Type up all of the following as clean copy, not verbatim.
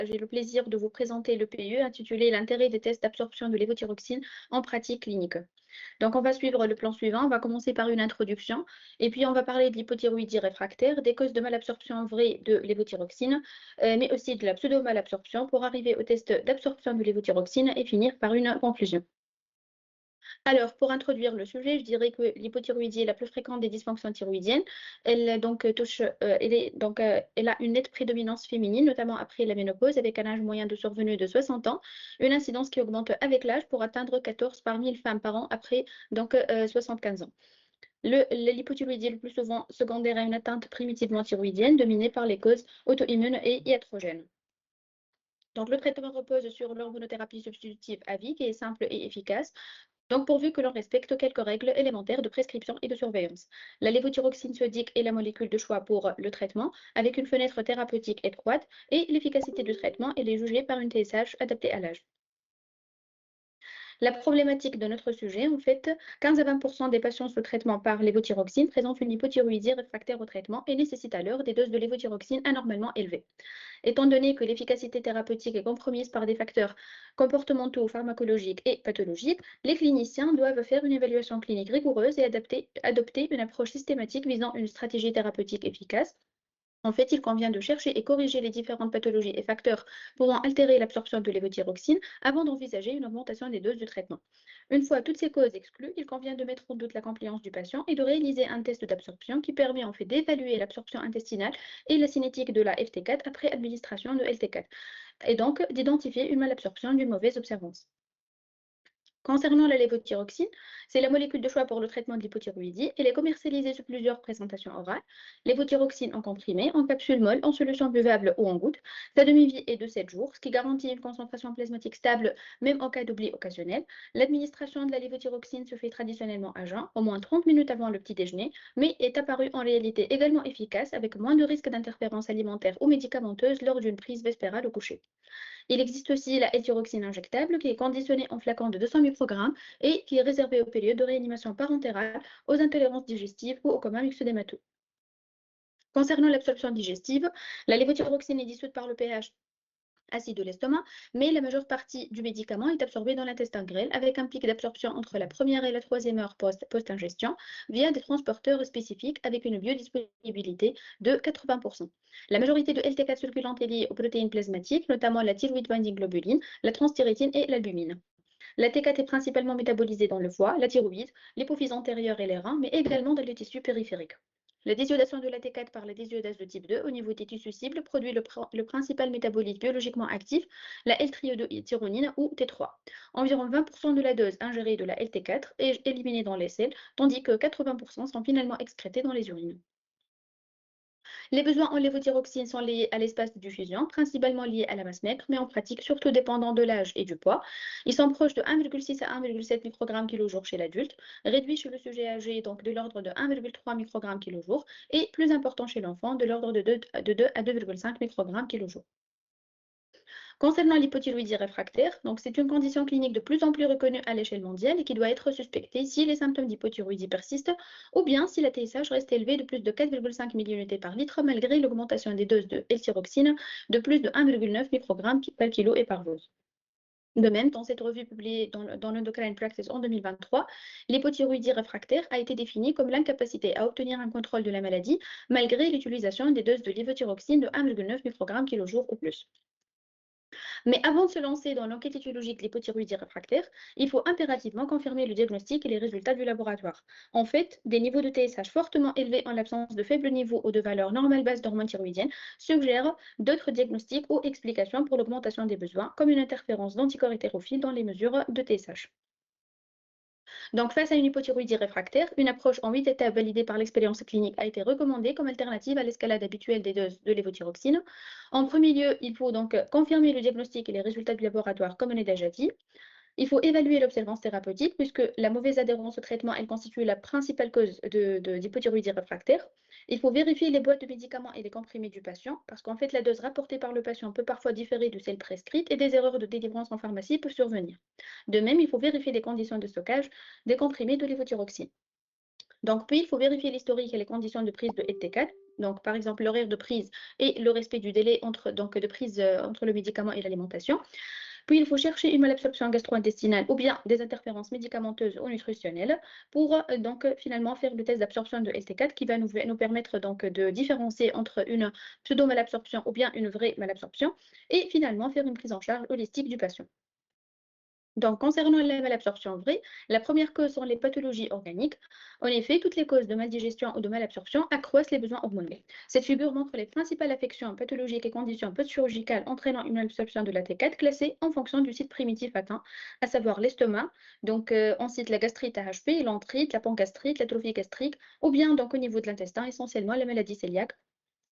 J'ai le plaisir de vous présenter le PE intitulé L'intérêt des tests d'absorption de lévothyroxine en pratique clinique. Donc, on va suivre le plan suivant. On va commencer par une introduction et puis on va parler de l'hypothyroïdie réfractaire, des causes de malabsorption vraie de lévothyroxine, mais aussi de la pseudo-malabsorption pour arriver au test d'absorption de lévothyroxine et finir par une conclusion. Alors, pour introduire le sujet, je dirais que l'hypothyroïdie est la plus fréquente des dysfonctions thyroïdiennes. Elle a une nette prédominance féminine, notamment après la ménopause, avec un âge moyen de survenue de 60 ans, une incidence qui augmente avec l'âge pour atteindre 14 par 1000 femmes par an après 75 ans. L'hypothyroïdie est le plus souvent secondaire à une atteinte primitivement thyroïdienne, dominée par les causes auto-immunes et iatrogènes. Donc, le traitement repose sur l'hormonothérapie substitutive à vie, qui est simple et efficace. Donc, pourvu que l'on respecte quelques règles élémentaires de prescription et de surveillance. La lévothyroxine sodique est la molécule de choix pour le traitement, avec une fenêtre thérapeutique étroite, et l'efficacité du traitement est jugée par une TSH adaptée à l'âge. La problématique de notre sujet, en fait, 15 à 20 des patients sous traitement par lévothyroxine présentent une hypothyroïdie réfractaire au traitement et nécessitent alors des doses de lévothyroxine anormalement élevées. Étant donné que l'efficacité thérapeutique est compromise par des facteurs comportementaux, pharmacologiques et pathologiques, les cliniciens doivent faire une évaluation clinique rigoureuse et adopter une approche systématique visant une stratégie thérapeutique efficace. En fait, il convient de chercher et corriger les différentes pathologies et facteurs pouvant altérer l'absorption de lévothyroxine avant d'envisager une augmentation des doses de traitement. Une fois toutes ces causes exclues, il convient de mettre en doute la compliance du patient et de réaliser un test d'absorption qui permet en fait d'évaluer l'absorption intestinale et la cinétique de la FT4 après administration de LT4 et donc d'identifier une malabsorption d'une mauvaise observance. Concernant la lévothyroxine, c'est la molécule de choix pour le traitement de l'hypothyroïdie. Elle est commercialisée sous plusieurs présentations orales. Lévothyroxine en comprimé, en capsule molle, en solution buvable ou en gouttes. Sa demi-vie est de 7 jours, ce qui garantit une concentration plasmatique stable même en cas d'oubli occasionnel. L'administration de la lévothyroxine se fait traditionnellement à jeun, au moins 30 minutes avant le petit déjeuner, mais est apparue en réalité également efficace avec moins de risques d'interférence alimentaire ou médicamenteuse lors d'une prise vespérale au coucher. Il existe aussi la L-thyroxine injectable qui est conditionnée en flacon de 200 microgrammes et qui est réservée aux périodes de réanimation parentérale, aux intolérances digestives ou au coma myxodémateux. Concernant l'absorption digestive, la lévothyroxine est dissoute par le pH acide de l'estomac, mais la majeure partie du médicament est absorbée dans l'intestin grêle avec un pic d'absorption entre la première et la troisième heure post-ingestion via des transporteurs spécifiques avec une biodisponibilité de 80%. La majorité de LT4 circulante est liée aux protéines plasmatiques, notamment la thyroid binding globulin, la transthyrétine et l'albumine. La T4 est principalement métabolisée dans le foie, la thyroïde, l'hypophyse antérieure et les reins, mais également dans les tissus périphériques. La désiodation de la T4 par la désiodase de type 2 au niveau des tissus cibles produit le principal métabolite biologiquement actif, la L-triiodothyronine ou T3. Environ 20% de la dose ingérée de la LT4 est éliminée dans les selles, tandis que 80% sont finalement excrétés dans les urines. Les besoins en lévothyroxine sont liés à l'espace de diffusion, principalement liés à la masse maigre, mais en pratique surtout dépendant de l'âge et du poids. Ils sont proches de 1,6 à 1,7 microgrammes kg chez l'adulte, réduits chez le sujet âgé donc de l'ordre de 1,3 microgrammes kg, et plus important chez l'enfant de l'ordre de 2 à 2,5 microgrammes kg. Concernant l'hypothyroïdie réfractaire, donc c'est une condition clinique de plus en plus reconnue à l'échelle mondiale et qui doit être suspectée si les symptômes d'hypothyroïdie persistent ou bien si la TSH reste élevée de plus de 4,5 milliunités par litre malgré l'augmentation des doses de L-thyroxine de plus de 1,9 microgrammes par kilo et par dose. De même, dans cette revue publiée dans l'Endocrine Practice en 2023, l'hypothyroïdie réfractaire a été définie comme l'incapacité à obtenir un contrôle de la maladie malgré l'utilisation des doses de lévothyroxine de 1,9 microgrammes kg jour ou plus. Mais avant de se lancer dans l'enquête étiologique de l'hypothyroïdie réfractaire, il faut impérativement confirmer le diagnostic et les résultats du laboratoire. En fait, des niveaux de TSH fortement élevés en l'absence de faibles niveaux ou de valeurs normales basses d'hormones thyroïdiennes suggèrent d'autres diagnostics ou explications pour l'augmentation des besoins, comme une interférence d'anticorps hétérophiles dans les mesures de TSH. Donc, face à une hypothyroïdie réfractaire, une approche en 8 étapes validée par l'expérience clinique a été recommandée comme alternative à l'escalade habituelle des doses de lévothyroxine. En premier lieu, il faut donc confirmer le diagnostic et les résultats du laboratoire, comme on l'a déjà dit. Il faut évaluer l'observance thérapeutique puisque la mauvaise adhérence au traitement, elle constitue la principale cause d'hypothyroïdie réfractaire. Il faut vérifier les boîtes de médicaments et les comprimés du patient parce qu'en fait, la dose rapportée par le patient peut parfois différer de celle prescrite et des erreurs de délivrance en pharmacie peuvent survenir. De même, il faut vérifier les conditions de stockage des comprimés de lévothyroxine. Donc, puis, il faut vérifier l'historique et les conditions de prise de LT4 donc par exemple l'horaire de prise et le respect du délai de prise entre le médicament et l'alimentation. Puis il faut chercher une malabsorption gastro-intestinale ou bien des interférences médicamenteuses ou nutritionnelles pour finalement faire le test d'absorption de LT4 qui va nous permettre donc de différencier entre une pseudo-malabsorption ou bien une vraie malabsorption et finalement faire une prise en charge holistique du patient. Donc, concernant la malabsorption vraie, la première cause sont les pathologies organiques. En effet, toutes les causes de maldigestion ou de malabsorption accroissent les besoins hormonaux. Cette figure montre les principales affections pathologiques et conditions post-chirurgicales entraînant une malabsorption de la T4 classées en fonction du site primitif atteint, à savoir l'estomac. Donc, on cite la gastrite AHP, l'entrite, la pangastrite, l'atrophie gastrique, ou bien donc au niveau de l'intestin, essentiellement la maladie cœliaque,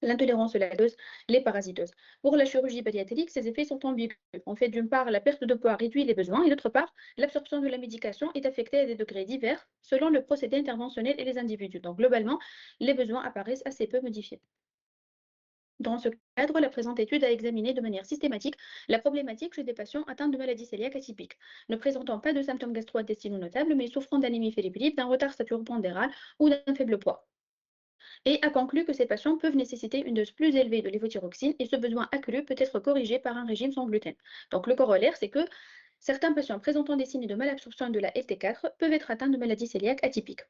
l'intolérance lactose, les parasitoses. Pour la chirurgie bariatrique, ces effets sont ambigus. En fait, d'une part, la perte de poids réduit les besoins et d'autre part, l'absorption de la médication est affectée à des degrés divers selon le procédé interventionnel et les individus. Donc, globalement, les besoins apparaissent assez peu modifiés. Dans ce cadre, la présente étude a examiné de manière systématique la problématique chez des patients atteints de maladies cœliaques atypiques, ne présentant pas de symptômes gastro-intestinaux notables, mais souffrant d'anémie philippide, d'un retard staturo-pondéral ou d'un faible poids, et a conclu que ces patients peuvent nécessiter une dose plus élevée de lévothyroxine et ce besoin accru peut être corrigé par un régime sans gluten. Donc le corollaire, c'est que certains patients présentant des signes de malabsorption de la LT4 peuvent être atteints de maladies cœliaques atypiques.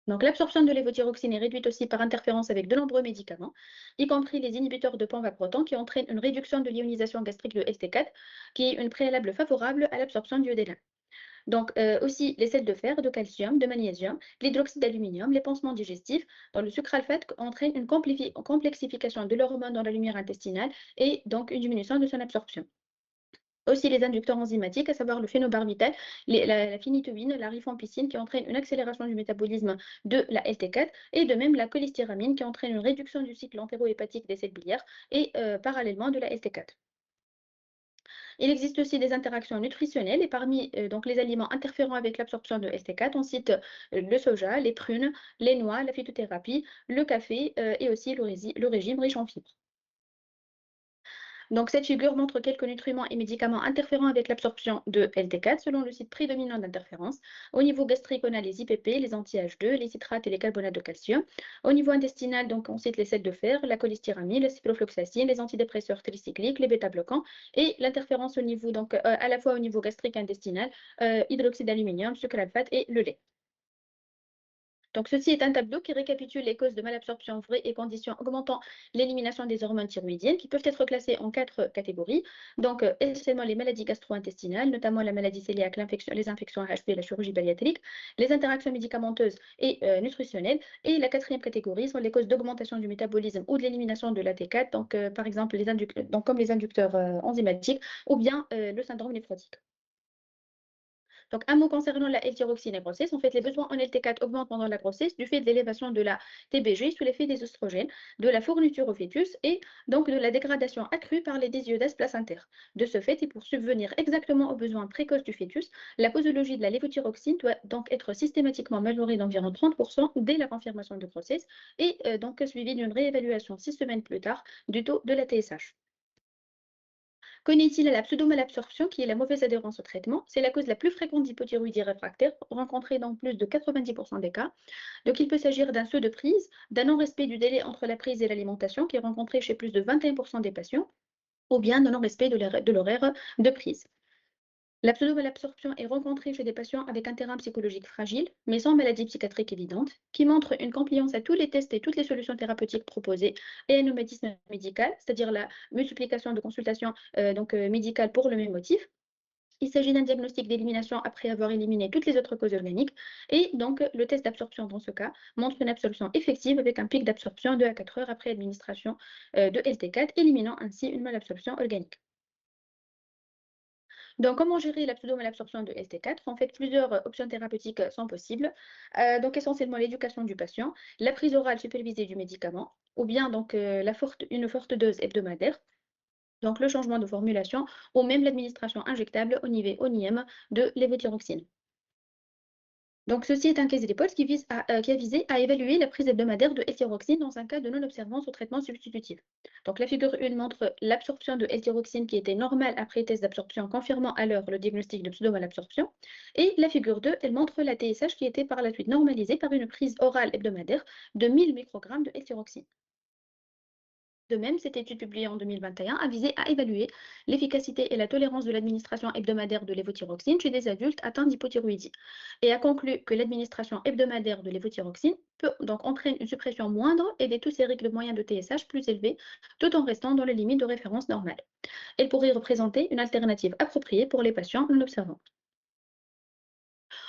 Donc l'absorption de lévothyroxine est réduite aussi par interférence avec de nombreux médicaments, y compris les inhibiteurs de pan-vaprotan qui entraînent une réduction de l'ionisation gastrique de LT4, qui est une préalable favorable à l'absorption du EDN. Donc, aussi les sels de fer, de calcium, de magnésium, l'hydroxyde d'aluminium, les pansements digestifs. Dans le sucre alphate entraîne une complexification de l'hormone dans la lumière intestinale et donc une diminution de son absorption. Aussi les inducteurs enzymatiques, à savoir le phénobarbital, la phénitoïne, la rifampicine, qui entraîne une accélération du métabolisme de la LT4, et de même la cholestéramine, qui entraîne une réduction du cycle entérohépatique des selles biliaires, et parallèlement de la LT4. Il existe aussi des interactions nutritionnelles et parmi donc les aliments interférant avec l'absorption de ST4, on cite le soja, les prunes, les noix, la phytothérapie, le café et aussi le régime riche en fibres. Donc, cette figure montre quelques nutriments et médicaments interférant avec l'absorption de LT4 selon le site prédominant d'interférence. Au niveau gastrique, on a les IPP, les anti-H2, les citrates et les carbonates de calcium. Au niveau intestinal, donc, on cite les sels de fer, la cholestéramine, la ciprofloxacine, les antidépresseurs tricycliques, les bêta-bloquants et l'interférence au niveau, donc, à la fois au niveau gastrique et intestinal, hydroxyde d'aluminium, sucre alphate et le lait. Donc, ceci est un tableau qui récapitule les causes de malabsorption vraies et conditions augmentant l'élimination des hormones thyroïdiennes qui peuvent être classées en quatre catégories. Donc, essentiellement les maladies gastro-intestinales, notamment la maladie cœliaque, les infections AHP, la chirurgie bariatrique, les interactions médicamenteuses et nutritionnelles. Et la quatrième catégorie sont les causes d'augmentation du métabolisme ou de l'élimination de l'AT4, donc par exemple comme les inducteurs enzymatiques ou bien le syndrome néphrotique. Donc, un mot concernant la L-thyroxine et grossesse. En fait, les besoins en LT4 augmentent pendant la grossesse du fait de l'élévation de la TBG sous l'effet des oestrogènes, de la fourniture au fœtus et donc de la dégradation accrue par les désiodèses placentaires. De ce fait, et pour subvenir exactement aux besoins précoces du fœtus, la posologie de la lévothyroxine doit donc être systématiquement majorée d'environ 30% dès la confirmation de grossesse et donc suivie d'une réévaluation 6 semaines plus tard du taux de la TSH. Connaît-il la pseudomalabsorption, qui est la mauvaise adhérence au traitement? C'est la cause la plus fréquente d'hypothyroïdie réfractaire, rencontrée dans plus de 90% des cas. Donc, il peut s'agir d'un saut de prise, d'un non-respect du délai entre la prise et l'alimentation, qui est rencontré chez plus de 21% des patients, ou bien d'un non-respect de l'horaire de prise. La pseudo-malabsorption est rencontrée chez des patients avec un terrain psychologique fragile, mais sans maladie psychiatrique évidente, qui montre une compliance à tous les tests et toutes les solutions thérapeutiques proposées et un nomadisme médical, c'est-à-dire la multiplication de consultations médicales pour le même motif. Il s'agit d'un diagnostic d'élimination après avoir éliminé toutes les autres causes organiques. Et donc, le test d'absorption dans ce cas montre une absorption effective avec un pic d'absorption de à 4 heures après administration de LT4, éliminant ainsi une malabsorption organique. Donc, comment gérer la pseudo-malabsorption de ST4? En fait, plusieurs options thérapeutiques sont possibles. Donc, essentiellement l'éducation du patient, la prise orale supervisée du médicament, ou bien donc une forte dose hebdomadaire, donc le changement de formulation, ou même l'administration injectable au niveau ONIM de lévothyroxine. Donc, ceci est un case report qui a visé à évaluer la prise hebdomadaire de L-thyroxine dans un cas de non-observance au traitement substitutif. Donc, la figure 1 montre l'absorption de L-thyroxine qui était normale après test d'absorption, confirmant alors le diagnostic de pseudo-malabsorption. Et la figure 2, elle montre la TSH qui était par la suite normalisée par une prise orale hebdomadaire de 1000 microgrammes de L-thyroxine. De même, cette étude publiée en 2021 a visé à évaluer l'efficacité et la tolérance de l'administration hebdomadaire de lévothyroxine chez des adultes atteints d'hypothyroïdie et a conclu que l'administration hebdomadaire de lévothyroxine peut donc entraîner une suppression moindre et des taux sériques de moyens de TSH plus élevés tout en restant dans les limites de référence normales. Elle pourrait représenter une alternative appropriée pour les patients non observants.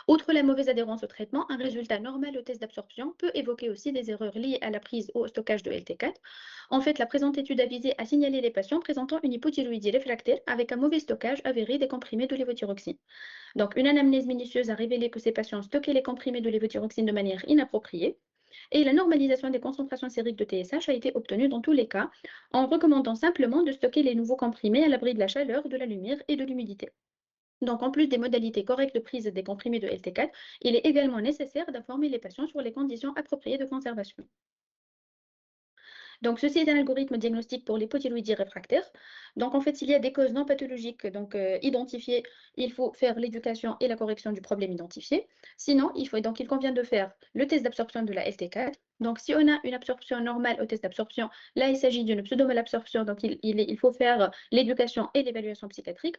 Outre la mauvaise adhérence au traitement, un résultat normal au test d'absorption peut évoquer aussi des erreurs liées à la prise ou au stockage de LT4. En fait, la présente étude a visé à signaler les patients présentant une hypothyroïdie réfractaire avec un mauvais stockage avéré des comprimés de lévothyroxine. Donc, une anamnèse minutieuse a révélé que ces patients stockaient les comprimés de lévothyroxine de manière inappropriée. Et la normalisation des concentrations sériques de TSH a été obtenue dans tous les cas, en recommandant simplement de stocker les nouveaux comprimés à l'abri de la chaleur, de la lumière et de l'humidité. Donc, en plus des modalités correctes de prise des comprimés de LT4, il est également nécessaire d'informer les patients sur les conditions appropriées de conservation. Donc, ceci est un algorithme diagnostique pour l'hypothyroïdie réfractaire. Donc, en fait, s'il y a des causes non pathologiques identifiées, il faut faire l'éducation et la correction du problème identifié. Sinon, il convient de faire le test d'absorption de la LT4. Donc, si on a une absorption normale au test d'absorption, là, il s'agit d'une pseudomalabsorption. Donc, il faut faire l'éducation et l'évaluation psychiatrique.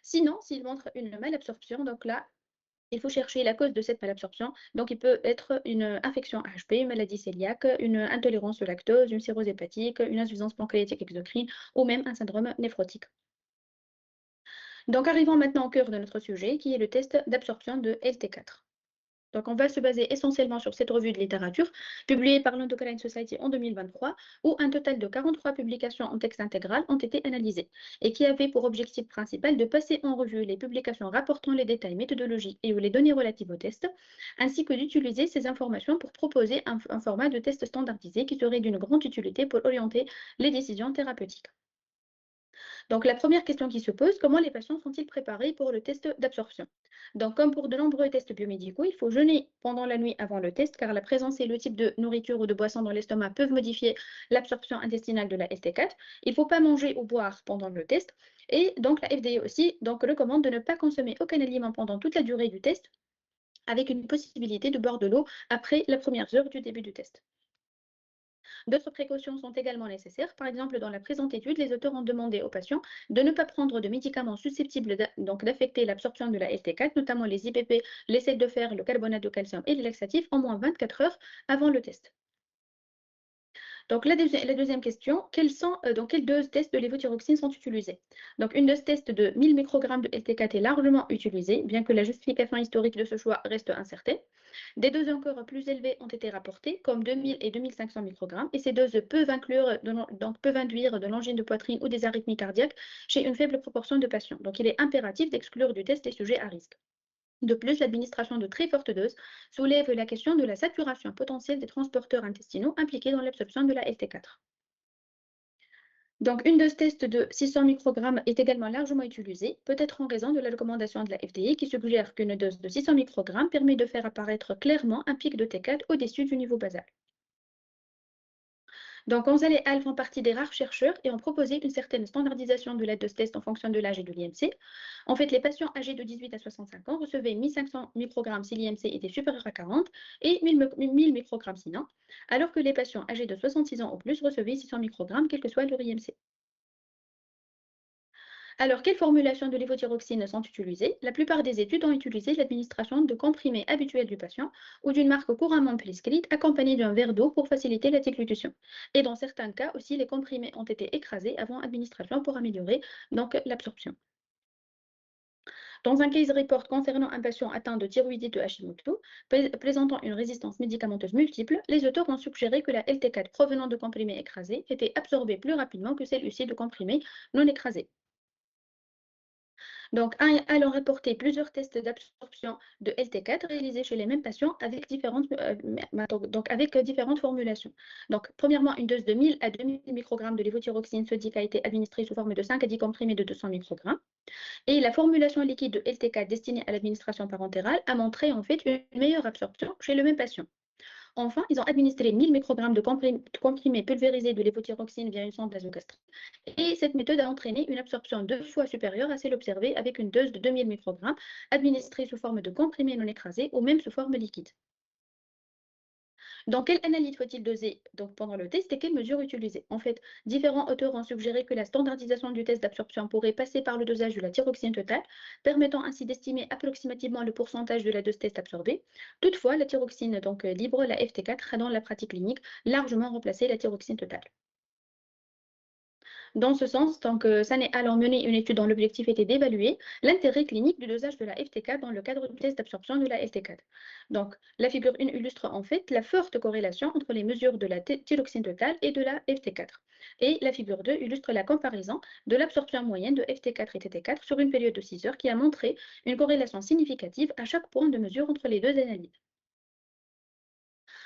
Sinon, s'il montre une malabsorption, donc là, il faut chercher la cause de cette malabsorption. Donc, il peut être une infection AHP, une maladie cœliaque, une intolérance au lactose, une cirrhose hépatique, une insuffisance pancréatique exocrine ou même un syndrome néphrotique. Donc, arrivons maintenant au cœur de notre sujet, qui est le test d'absorption de LT4. Donc, on va se baser essentiellement sur cette revue de littérature publiée par l'Endocrine Society en 2023, où un total de 43 publications en texte intégral ont été analysées et qui avait pour objectif principal de passer en revue les publications rapportant les détails méthodologiques et ou les données relatives au test, ainsi que d'utiliser ces informations pour proposer un format de test standardisé qui serait d'une grande utilité pour orienter les décisions thérapeutiques. Donc, la première question qui se pose, comment les patients sont-ils préparés pour le test d'absorption? Donc, comme pour de nombreux tests biomédicaux, il faut jeûner pendant la nuit avant le test, car la présence et le type de nourriture ou de boisson dans l'estomac peuvent modifier l'absorption intestinale de la LT4. Il ne faut pas manger ou boire pendant le test. Et donc, la FDA aussi recommande de ne pas consommer aucun aliment pendant toute la durée du test, avec une possibilité de boire de l'eau après la première heure du début du test. D'autres précautions sont également nécessaires. Par exemple, dans la présente étude, les auteurs ont demandé aux patients de ne pas prendre de médicaments susceptibles d'affecter l'absorption de la ST4, notamment les IPP, les sels de fer, le carbonate de calcium et les laxatifs, en moins 24 heures avant le test. Donc, la deuxième question, dans quelle dose test de lévothyroxine sont utilisées? Donc, une dose test de 1000 microgrammes de LT4 est largement utilisée, bien que la justification historique de ce choix reste incertaine. Des doses encore plus élevées ont été rapportées, comme 2000 et 2500 microgrammes, et ces doses peuvent induire de l'angine de poitrine ou des arythmies cardiaques chez une faible proportion de patients. Donc, il est impératif d'exclure du test les sujets à risque. De plus, l'administration de très fortes doses soulève la question de la saturation potentielle des transporteurs intestinaux impliqués dans l'absorption de la LT4. Donc, une dose test de 600 microgrammes est également largement utilisée, peut-être en raison de la recommandation de la FDA qui suggère qu'une dose de 600 microgrammes permet de faire apparaître clairement un pic de T4 au-dessus du niveau basal. Donc, Gonzalez et Al font partie des rares chercheurs et ont proposé une certaine standardisation de la dose test en fonction de l'âge et de l'IMC. En fait, les patients âgés de 18 à 65 ans recevaient 1500 microgrammes si l'IMC était supérieur à 40 et 1000 microgrammes sinon, alors que les patients âgés de 66 ans ou plus recevaient 600 microgrammes quel que soit leur IMC. Alors, quelles formulations de lévothyroxine sont utilisées? La plupart des études ont utilisé l'administration de comprimés habituels du patient ou d'une marque couramment prescrite accompagnée d'un verre d'eau pour faciliter la déglutition. Et dans certains cas aussi, les comprimés ont été écrasés avant administration pour améliorer l'absorption. Dans un case report concernant un patient atteint de thyroïdite de Hashimoto, présentant une résistance médicamenteuse multiple, les auteurs ont suggéré que la LT4 provenant de comprimés écrasés était absorbée plus rapidement que celle-ci de comprimés non écrasés. Donc, allant reporter plusieurs tests d'absorption de LT4 réalisés chez les mêmes patients avec différentes formulations. Donc, premièrement, une dose de 1000 à 2000 microgrammes de lévothyroxine sodique a été administrée sous forme de 5 à 10 comprimés de 200 microgrammes. Et la formulation liquide de LT4 destinée à l'administration parentérale a montré en fait une meilleure absorption chez le même patient. Enfin, ils ont administré 1000 microgrammes de comprimés pulvérisés de lévothyroxine via une sonde nasogastrique. Et cette méthode a entraîné une absorption 2 fois supérieure à celle observée avec une dose de 2000 microgrammes administrée sous forme de comprimés non écrasés ou même sous forme liquide. Dans quelle analyse faut-il doser donc, pendant le test et quelles mesures utiliser? En fait, différents auteurs ont suggéré que la standardisation du test d'absorption pourrait passer par le dosage de la thyroxine totale, permettant ainsi d'estimer approximativement le pourcentage de la dose test absorbée. Toutefois, la thyroxine donc libre, la FT4, a dans la pratique clinique largement remplacé la thyroxine totale. Dans ce sens, tant que SANE allant mener une étude dont l'objectif était d'évaluer l'intérêt clinique du dosage de la FT4 dans le cadre du test d'absorption de la FT4. Donc, la figure 1 illustre en fait la forte corrélation entre les mesures de la thyroxine totale et de la FT4. Et la figure 2 illustre la comparaison de l'absorption moyenne de FT4 et TT4 sur une période de 6 heures qui a montré une corrélation significative à chaque point de mesure entre les deux analyses.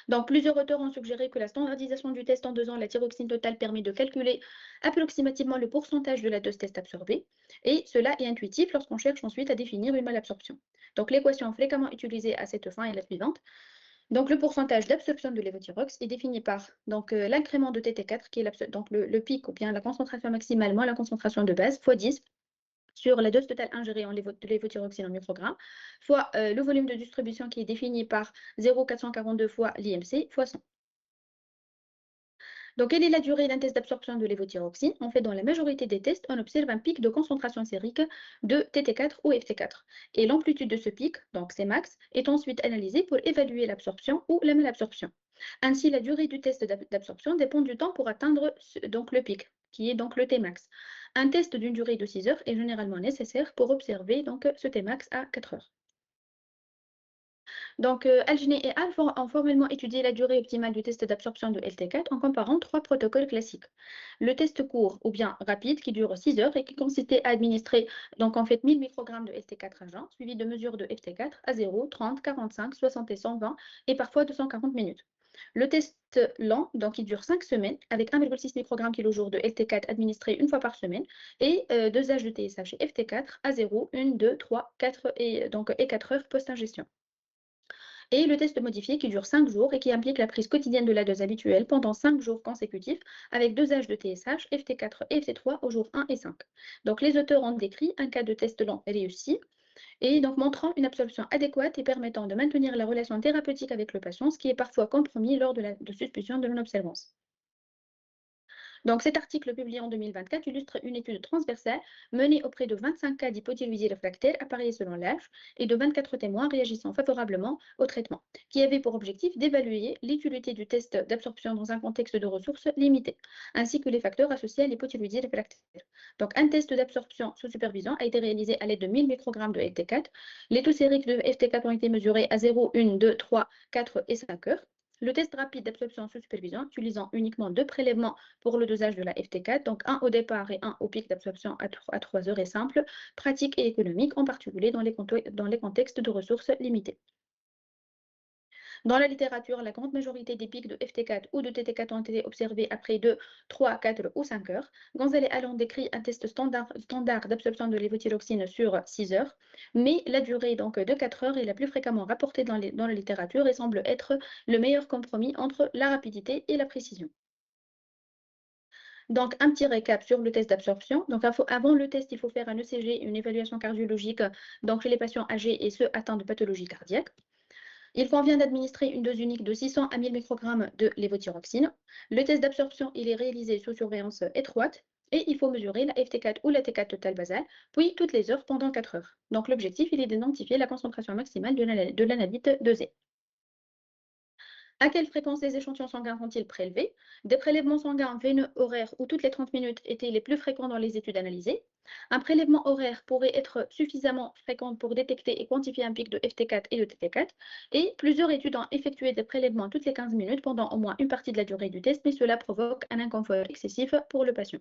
Donc, plusieurs auteurs ont suggéré que la standardisation du test en dosant la thyroxine totale permet de calculer approximativement le pourcentage de la dose test absorbée, et cela est intuitif lorsqu'on cherche ensuite à définir une malabsorption. Donc, l'équation fréquemment utilisée à cette fin est la suivante. Donc, le pourcentage d'absorption de l'évothyrox est défini par l'incrément de TT4, qui est donc le pic ou bien la concentration maximale moins la concentration de base, fois 10, sur la dose totale ingérée de lévothyroxine en microgrammes, fois le volume de distribution qui est défini par 0,442 fois l'IMC, fois 100. Donc, quelle est la durée d'un test d'absorption de lévothyroxine? En fait, dans la majorité des tests, on observe un pic de concentration sérique de TT4 ou FT4. Et l'amplitude de ce pic, donc Cmax, est ensuite analysée pour évaluer l'absorption ou la malabsorption. Ainsi, la durée du test d'absorption dépend du temps pour atteindre donc le pic, qui est donc le Tmax. Un test d'une durée de 6 heures est généralement nécessaire pour observer donc ce Tmax à 4 heures. Donc, Algene et Al ont formellement étudié la durée optimale du test d'absorption de LT4 en comparant 3 protocoles classiques. Le test court ou bien rapide qui dure 6 heures et qui consistait à administrer donc en fait 1000 microgrammes de LT4 à jeun, suivi de mesures de FT4 à 0, 30, 45, 60 et 120 et parfois 240 minutes. Le test lent, donc il dure 5 semaines avec 1,6 microgramme kg de LT4 administré une fois par semaine et dosage de TSH et FT4 à 0, 1, 2, 3, 4 et 4 heures post-ingestion. Et le test modifié qui dure 5 jours et qui implique la prise quotidienne de la dose habituelle pendant 5 jours consécutifs avec dosage de TSH, FT4 et FT3 aux jours 1 et 5. Donc les auteurs ont décrit un cas de test lent réussi et donc montrant une absorption adéquate et permettant de maintenir la relation thérapeutique avec le patient, ce qui est parfois compromis lors de suspicion de non-observance. Donc, cet article publié en 2024 illustre une étude transversale menée auprès de 25 cas d'hypothyroïdie réfractaire appareillés selon l'âge et de 24 témoins réagissant favorablement au traitement, qui avait pour objectif d'évaluer l'utilité du test d'absorption dans un contexte de ressources limitées, ainsi que les facteurs associés à l'hypothyroïdie réfractaire. Donc, un test d'absorption sous supervision a été réalisé à l'aide de 1000 microgrammes de FT4. Les taux sériques de FT4 ont été mesurés à 0, 1, 2, 3, 4 et 5 heures. Le test rapide d'absorption sous supervision, utilisant uniquement 2 prélèvements pour le dosage de la FT4, donc un au départ et un au pic d'absorption à 3 heures, est simple, pratique et économique, en particulier dans les contextes de ressources limitées. Dans la littérature, la grande majorité des pics de FT4 ou de TT4 ont été observés après 2, 3, 4 ou 5 heures. Gonzalez et Allon décrit un test standard d'absorption de lévothyroxine sur 6 heures, mais la durée donc, de 4 heures est la plus fréquemment rapportée dans la littérature et semble être le meilleur compromis entre la rapidité et la précision. Donc, un petit récap sur le test d'absorption. Donc, avant le test, il faut faire un ECG, une évaluation cardiologique, donc chez les patients âgés et ceux atteints de pathologie cardiaque. Il convient d'administrer une dose unique de 600 à 1000 microgrammes de lévothyroxine. Le test d'absorption, il est réalisé sous surveillance étroite et il faut mesurer la FT4 ou la T4 totale basale, puis toutes les heures pendant 4 heures. Donc, l'objectif, il est d'identifier la concentration maximale de l'analyte dosée. À quelle fréquence les échantillons sanguins sont-ils prélevés? Des prélèvements sanguins veineux horaires ou toutes les 30 minutes étaient les plus fréquents dans les études analysées. Un prélèvement horaire pourrait être suffisamment fréquent pour détecter et quantifier un pic de FT4 et de TT4. Et plusieurs études ont effectué des prélèvements toutes les 15 minutes pendant au moins une partie de la durée du test, mais cela provoque un inconfort excessif pour le patient.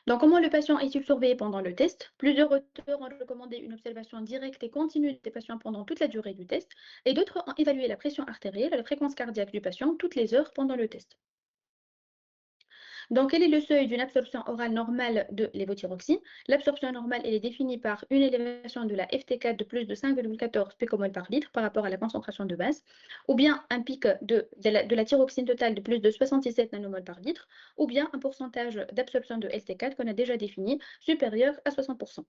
Donc, comment le patient est-il surveillé pendant le test? Plusieurs auteurs ont recommandé une observation directe et continue des patients pendant toute la durée du test, et d'autres ont évalué la pression artérielle et la fréquence cardiaque du patient toutes les heures pendant le test. Donc, quel est le seuil d'une absorption orale normale de lévothyroxine? L'absorption normale, elle est définie par une élévation de la FT4 de plus de 5,14 picomol par litre par rapport à la concentration de base, ou bien un pic de la thyroxine totale de plus de 77 nanomol par litre, ou bien un pourcentage d'absorption de LT4 qu'on a déjà défini supérieur à 60%.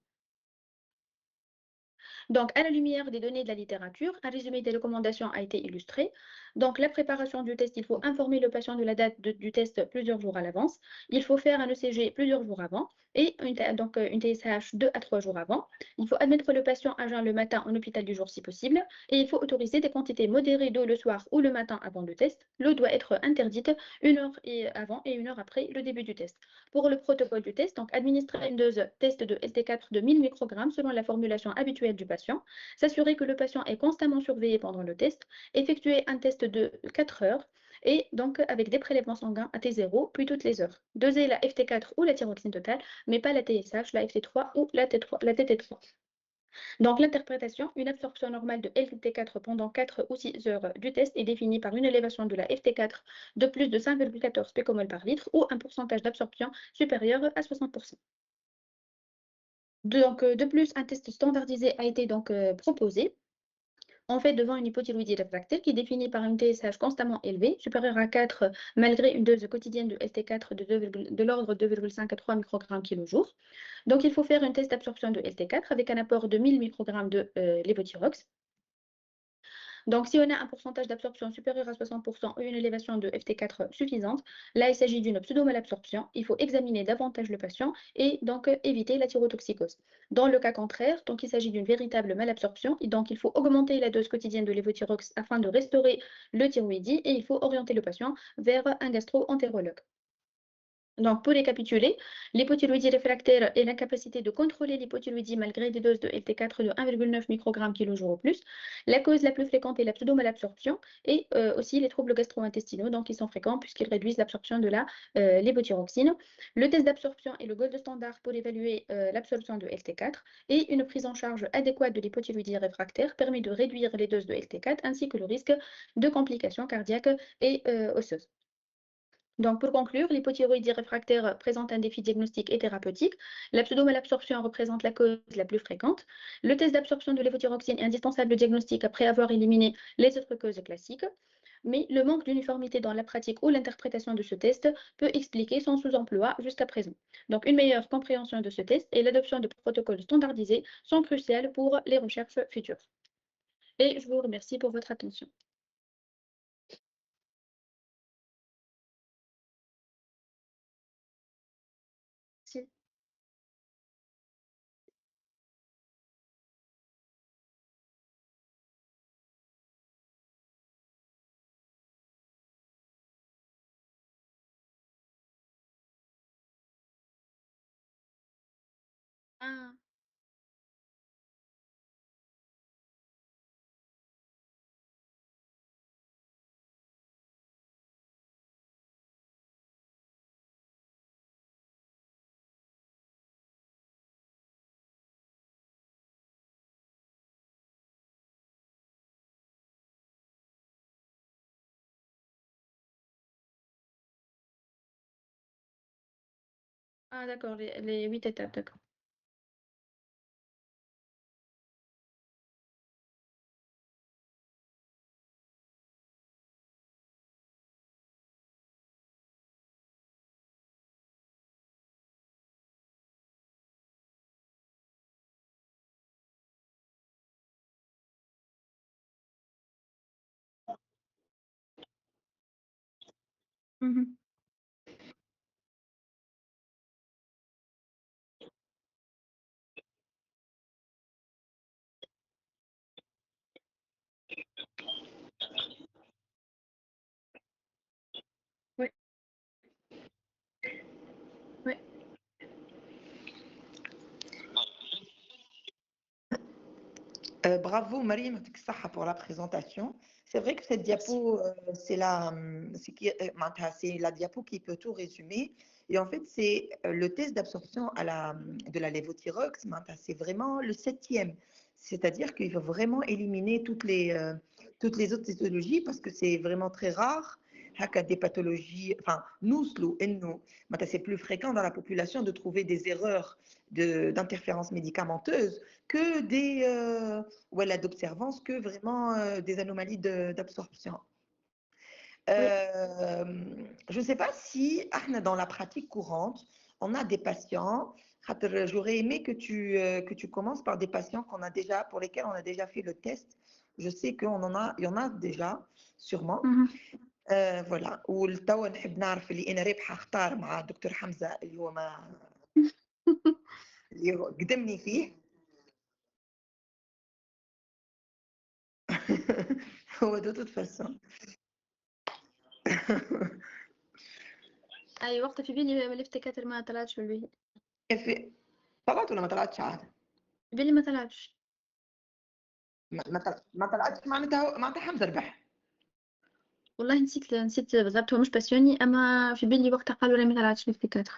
Donc, à la lumière des données de la littérature, un résumé des recommandations a été illustré. Donc, la préparation du test, il faut informer le patient de la date du test plusieurs jours à l'avance. Il faut faire un ECG plusieurs jours avant et une TSH 2 à 3 jours avant. Il faut admettre le patient à jeun le matin en hôpital du jour si possible. Et il faut autoriser des quantités modérées d'eau le soir ou le matin avant le test. L'eau doit être interdite 1 heure avant et 1 heure après le début du test. Pour le protocole du test, donc administrer une dose test de LT4 de 1000 microgrammes selon la formulation habituelle du patient, s'assurer que le patient est constamment surveillé pendant le test, effectuer un test de 4 heures et donc avec des prélèvements sanguins à T0 puis toutes les heures. Doser la FT4 ou la thyroxine totale, mais pas la TSH, la FT3 ou la TT3. Donc l'interprétation, une absorption normale de LT4 pendant 4 ou 6 heures du test est définie par une élévation de la FT4 de plus de 5,14 picomol par litre ou un pourcentage d'absorption supérieur à 60%. De plus, un test standardisé a été proposé. En fait, devant une hypothyroïdie réfractaire qui est définie par une TSH constamment élevée, supérieure à 4 malgré une dose quotidienne de LT4 de l'ordre de 2,5 à 3 microgrammes kg jour. Donc, il faut faire un test d'absorption de LT4 avec un apport de 1000 microgrammes de lévothyrox. Donc, si on a un pourcentage d'absorption supérieur à 60% ou une élévation de FT4 suffisante, là, il s'agit d'une pseudo-malabsorption. Il faut examiner davantage le patient et donc éviter la thyrotoxicose. Dans le cas contraire, donc il s'agit d'une véritable malabsorption et donc il faut augmenter la dose quotidienne de lévothyrox afin de restaurer le thyroïdie et il faut orienter le patient vers un gastro-entérologue. Donc, pour récapituler, l'hypothyroïdie réfractaire est l'incapacité de contrôler l'hypothyroïdie malgré des doses de LT4 de 1,9 microgramme kg jour au plus. La cause la plus fréquente est la pseudomalabsorption et aussi les troubles gastro-intestinaux, donc ils sont fréquents puisqu'ils réduisent l'absorption de la lévothyroxine. Le test d'absorption est le gold standard pour évaluer l'absorption de LT4 et une prise en charge adéquate de l'hypothyroïdie réfractaire permet de réduire les doses de LT4 ainsi que le risque de complications cardiaques et osseuses. Donc, pour conclure, l'hypothyroïdie réfractaire présente un défi diagnostique et thérapeutique. La pseudomalabsorption représente la cause la plus fréquente. Le test d'absorption de lévothyroxine est indispensable au diagnostic après avoir éliminé les autres causes classiques. Mais le manque d'uniformité dans la pratique ou l'interprétation de ce test peut expliquer son sous-emploi jusqu'à présent. Donc, une meilleure compréhension de ce test et l'adoption de protocoles standardisés sont cruciales pour les recherches futures. Et je vous remercie pour votre attention. Merci. Ah, ah d'accord, les 8 étapes, d'accord. Mhm. Oui, oui. Bravo Marie, يعطيك الصحة pour la présentation. C'est vrai que cette Merci. diapo, c'est la diapo qui peut tout résumer et en fait, c'est le test d'absorption de la lévothyrox, c'est vraiment le septième. C'est-à-dire qu'il faut vraiment éliminer toutes les autres pathologies parce que c'est vraiment très rare. Des pathologies, enfin, c'est plus fréquent dans la population de trouver des erreurs d'interférence médicamenteuse que voilà, d'observance, que vraiment des anomalies d'absorption. Oui. Je ne sais pas si dans la pratique courante, on a des patients. J'aurais aimé que tu commences par des patients pour lesquels on a déjà fait le test. Je sais il y en a déjà, sûrement. Mhm. voilà. والتوا نحب نعرف اللي انا رابحه اختار مع دكتور حمزه اللي هو ما اللي هو قدمني فيه. هو de toute façon. أي وقت في بالي ملفت كاتر ما طلعتش من بالي. في طلعت ولا ما طلعتش عاد؟ في بالي ما طلعتش. ما طلعتش معناتها حمزه ربح. والله نسيت بالضبط، هو مش باسيوني، أما في بالي وقتها قالوا لي ما طلعتش ليفتي كاتر.